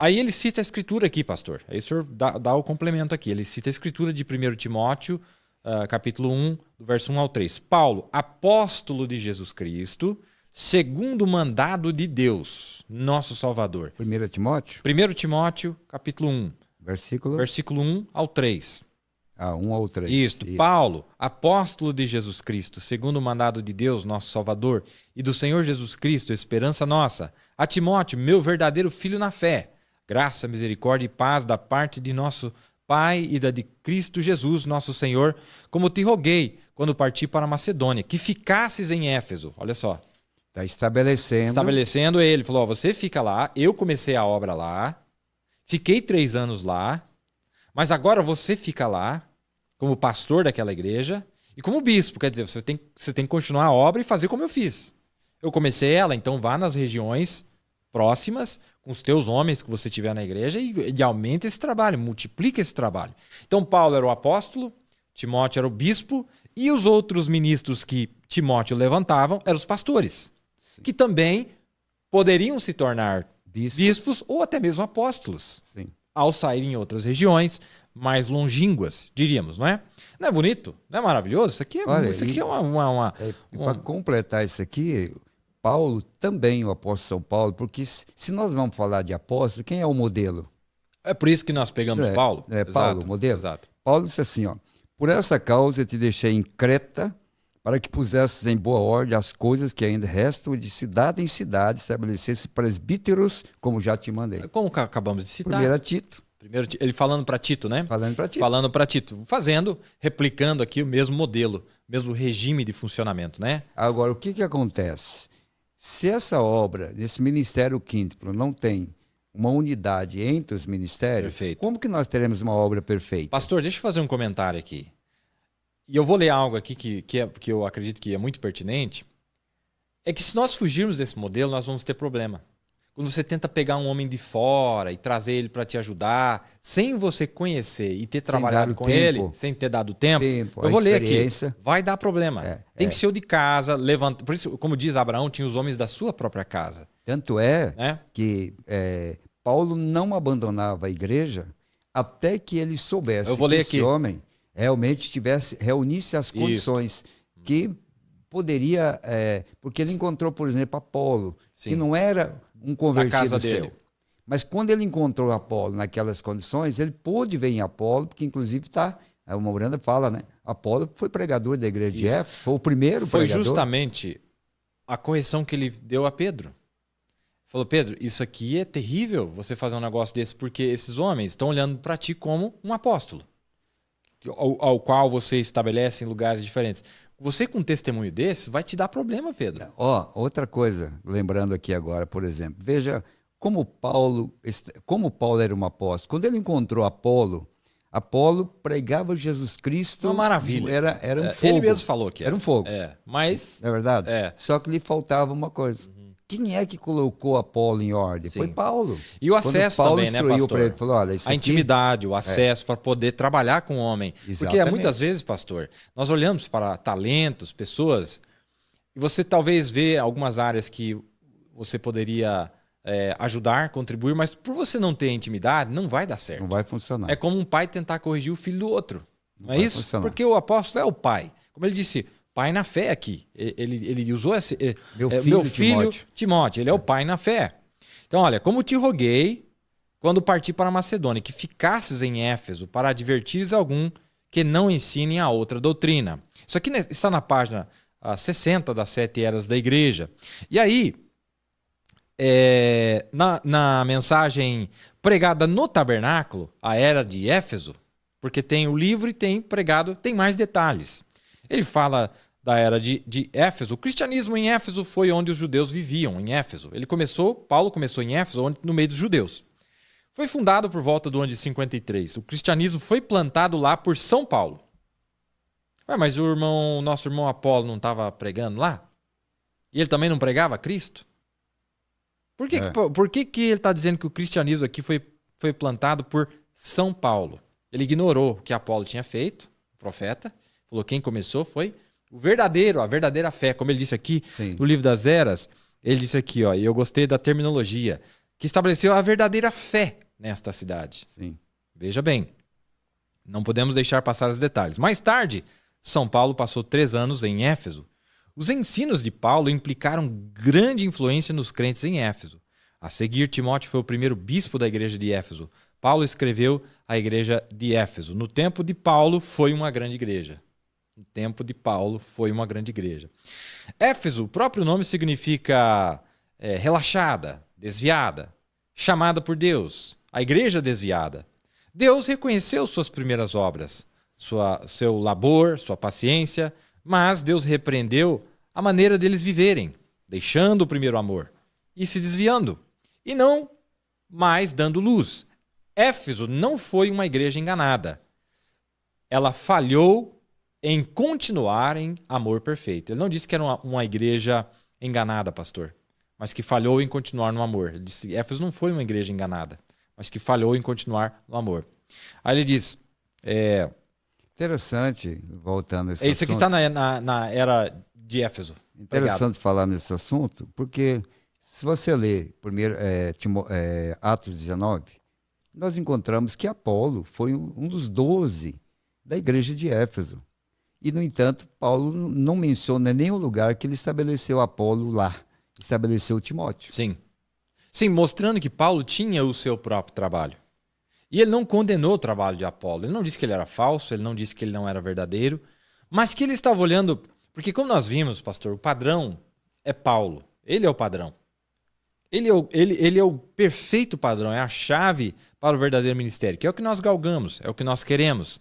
Aí ele cita a escritura aqui, pastor. Aí o senhor dá o complemento aqui. Ele cita a escritura de 1 Timóteo, capítulo 1, do verso 1 ao 3. Paulo, apóstolo de Jesus Cristo, segundo o mandado de Deus, nosso Salvador. 1 Timóteo? 1 Timóteo, capítulo 1. Versículo 1 ao 3. 1 ao 3. Isto. Paulo, apóstolo de Jesus Cristo, segundo o mandado de Deus, nosso Salvador, e do Senhor Jesus Cristo, esperança nossa. A Timóteo, meu verdadeiro filho na fé. Graça, misericórdia e paz da parte de nosso Pai e da de Cristo Jesus, nosso Senhor, como te roguei quando parti para a Macedônia, que ficasses em Éfeso. Olha só. Está estabelecendo ele. Falou, você fica lá, eu comecei a obra lá, fiquei 3 anos lá, mas agora você fica lá, como pastor daquela igreja, e como bispo. Quer dizer, você tem que continuar a obra e fazer como eu fiz. Eu comecei ela, então vá nas regiões próximas, com os teus homens que você tiver na igreja e aumenta esse trabalho, multiplica esse trabalho. Então Paulo era o apóstolo, Timóteo era o bispo e os outros ministros que Timóteo levantavam eram os pastores, sim, que também poderiam se tornar bispos ou até mesmo apóstolos, sim, ao sair em outras regiões mais longínquas, diríamos, não é? Não é bonito? Não é maravilhoso? Isso aqui é, para completar isso aqui, Paulo também, o apóstolo São Paulo, porque se nós vamos falar de apóstolo, quem é o modelo? É por isso que nós pegamos Paulo. Paulo, o modelo. Exato. Paulo disse assim, por essa causa eu te deixei em Creta, para que pusesses em boa ordem as coisas que ainda restam, de cidade em cidade estabelecesse presbíteros, como já te mandei. Como acabamos de citar. 1 Tito. Ele falando para Tito, né? Falando para Tito. Replicando aqui o mesmo modelo, mesmo regime de funcionamento, né? Agora, o que acontece? Se essa obra, esse ministério quíntuplo, não tem uma unidade entre os ministérios, perfeito, como que nós teremos uma obra perfeita? Pastor, deixa eu fazer um comentário aqui. E eu vou ler algo aqui que eu acredito que é muito pertinente. É que se nós fugirmos desse modelo, nós vamos ter problema. Quando você tenta pegar um homem de fora e trazer ele para te ajudar, sem você conhecer e ter trabalhado com ele, sem ter dado tempo, eu vou ler aqui, vai dar problema. Tem que ser o de casa, levanta. Por isso, como diz Abraão, tinha os homens da sua própria casa. Tanto que Paulo não abandonava a igreja até que ele soubesse que esse homem realmente reunisse as condições que poderia... porque ele encontrou, por exemplo, Apolo, que não era um convertido seu. Mas quando ele encontrou Apolo naquelas condições, ele pôde ver em Apolo, porque inclusive o Moranda fala, né? Apolo foi pregador da igreja de Éfeso, foi o primeiro pregador. Foi justamente a correção que ele deu a Pedro. Falou, Pedro, isso aqui é terrível, você fazer um negócio desse, porque esses homens estão olhando para ti como um apóstolo, ao qual você estabelece em lugares diferentes. Você com um testemunho desse vai te dar problema, Pedro. Outra coisa, lembrando aqui agora, por exemplo, veja como Paulo era um apóstolo. Quando ele encontrou Apolo pregava Jesus Cristo. Uma maravilha. Era um fogo. Ele mesmo falou que era um fogo. Mas... Não é verdade? Só que lhe faltava uma coisa. Quem é que colocou Apolo em ordem? Sim. Foi Paulo. E o acesso também, né, pastor? Ele, falou, olha, a intimidade, o acesso para poder trabalhar com o homem. Exatamente. Porque muitas vezes, pastor, nós olhamos para talentos, pessoas, e você talvez vê algumas áreas que você poderia ajudar, contribuir, mas por você não ter intimidade, não vai dar certo. Não vai funcionar. É como um pai tentar corrigir o filho do outro. Não é isso? Funcionar. Porque o apóstolo é o pai. Como ele disse... Pai na fé aqui. Ele usou esse... Meu filho Timóteo. Ele é o pai na fé. Então, olha, como te roguei, quando parti para a Macedônia, que ficasses em Éfeso para advertires algum que não ensine a outra doutrina. Isso aqui está na página 60 das 7 eras da igreja. E aí, na mensagem pregada no tabernáculo, a era de Éfeso, porque tem o livro e tem pregado, tem mais detalhes. Ele fala da era de Éfeso. O cristianismo em Éfeso foi onde os judeus viviam, em Éfeso. Paulo começou em Éfeso, no meio dos judeus. Foi fundado por volta do ano de 53. O cristianismo foi plantado lá por São Paulo. Mas nosso irmão Apolo não estava pregando lá? E ele também não pregava Cristo? Por que ele está dizendo que o cristianismo aqui foi plantado por São Paulo? Ele ignorou o que Apolo tinha feito, o profeta. Falou, quem começou foi a verdadeira fé. Como ele disse aqui, no livro das eras, ele disse aqui, e eu gostei da terminologia, que estabeleceu a verdadeira fé nesta cidade. Sim. Veja bem, não podemos deixar passar os detalhes. Mais tarde, São Paulo passou 3 anos em Éfeso. Os ensinos de Paulo implicaram grande influência nos crentes em Éfeso. A seguir, Timóteo foi o primeiro bispo da igreja de Éfeso. Paulo escreveu a igreja de Éfeso. No tempo de Paulo, foi uma grande igreja. No tempo de Paulo, foi uma grande igreja. Éfeso, o próprio nome significa relaxada, desviada, chamada por Deus, a igreja desviada. Deus reconheceu suas primeiras obras, seu labor, sua paciência, mas Deus repreendeu a maneira deles viverem, deixando o primeiro amor e se desviando, e não mais dando luz. Éfeso não foi uma igreja enganada. Ela falhou em continuar em amor perfeito. Ele não disse que era uma igreja enganada, pastor, mas que falhou em continuar no amor. Ele disse: Éfeso não foi uma igreja enganada, mas que falhou em continuar no amor. Aí ele diz... Interessante, voltando a esse isso aqui está na era de Éfeso. Interessante Obrigado. falar nesse assunto, porque se você ler primeiro, Atos 19, nós encontramos que Apolo foi um dos 12 da igreja de Éfeso. E, no entanto, Paulo não menciona nenhum lugar que ele estabeleceu Apolo lá, estabeleceu Timóteo. Sim. Sim, mostrando que Paulo tinha o seu próprio trabalho. E ele não condenou o trabalho de Apolo. Ele não disse que ele era falso, ele não disse que ele não era verdadeiro, mas que ele estava olhando... Porque como nós vimos, pastor, o padrão é Paulo. Ele é o padrão. Ele é o perfeito padrão, é a chave para o verdadeiro ministério, que é o que nós galgamos, é o que nós queremos.